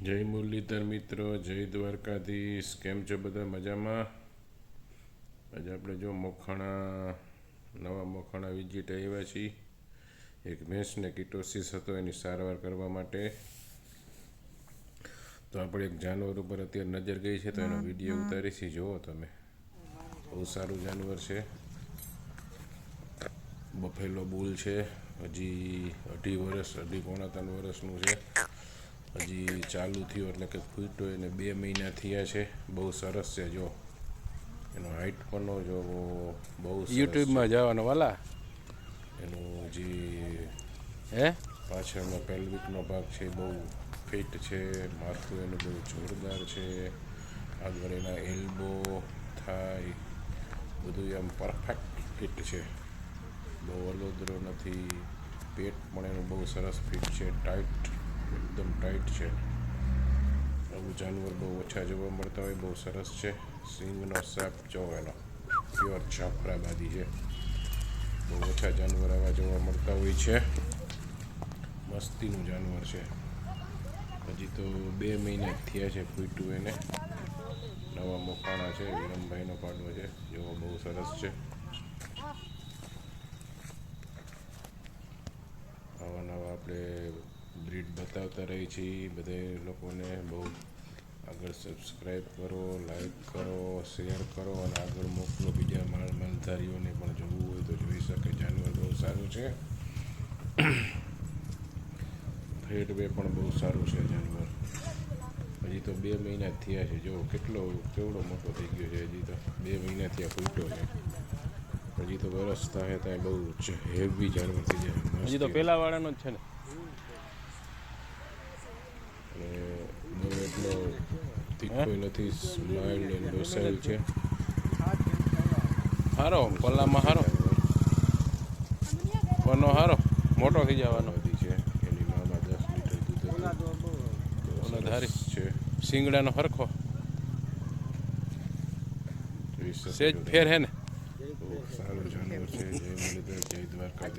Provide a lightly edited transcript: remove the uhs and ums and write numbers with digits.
જય મુરલીધર મિત્રો, જય દ્વારકાધીશ. કેમ છો બધા? મજામાં? આજે આપણે જો નવા મોખાણા વિઝિટ આવ્યા છીએ. એક ભેંસને કિટોસિસ હતો, એની સારવાર કરવા માટે. તો આપણે એક જાનવર ઉપર અત્યારે નજર ગઈ છે, તો એનો વિડીયો ઉતારીશી. જુઓ તમે, બહુ સારું જાનવર છે. બફેલો બુલ છે. હજી અઢી પોણા 3 વર્ષનું છે. હજી ચાલુ થયું એટલે કે ફૂટ્યો એને 2 મહિના થયા છે. બહુ સરસ છે. જો એનો હાઈટ પણ જો બહુ યુટ્યુબમાં જવાનો વાલા. એનું જે પાછળનો પેલ્વિકનો ભાગ છે બહુ ફિટ છે. માથું એનું બહુ જોરદાર છે. આગળ એના એલ્બો થાય બધું આમ પરફેક્ટ ફિટ છે. બહુ અલોદરો નથી. પેટ પણ એનું બહુ સરસ ફિટ છે. એકદમ ટાઈટ છે. આવું જાનવર બહુ ઓછા જોવા મળતા હોય. બહુ સરસ છે. સિંગનો સાપ જો એનો પ્યોર જાફરાબાદી છે. બહુ ઓછા જાનવર આવા જોવા મળતા હોય છે. મસ્તીનું જાનવર છે. હજી તો 2 મહિના થયા છે ફૂટ્યું એને. નવા મોખાણા છે. વિરમભાઈનો પાડવો છે. જોવો બહુ સરસ છે. આવા નવા આપણે બ્રીડ બતાવતા રહીએ છીએ બધે લોકોને. બહુ આગળ સબસ્ક્રાઈબ કરો, લાઈક કરો, શેર કરો અને આગળ મોકલો. બીજા માલધારીઓને પણ જોવું હોય તો જોઈ શકે. જાનવર બહુ સારું છે. ફેટ વે પણ બહુ સારું છે જાનવર. હજી તો 2 મહિના થયા છે. જો કેવડો મોટો થઈ ગયો છે. હજી તો 2 મહિના થયા ફૂટ્યો છે. હજી તો વરસ થાય ત્યાં બહુ હેવી જાનવર થઈ જાય. હજી તો પેલા વાળાનો જ છે ને. અને બહુ એટલો તીખો નથી. માઇલ્ડ એન્ડ ડોસાઇલ છે. હારો પલ્લામાં હારો પનો હારો મોટો થઈ જવાનો છે. એની મામાં 10 લીટર દૂધ અને ધારી છે. શિંગડાનો હરખો સેજ ફેર હે ને. સારું જાનવર છે. જય મુરલીધર, જય દ્વારકાધીશ.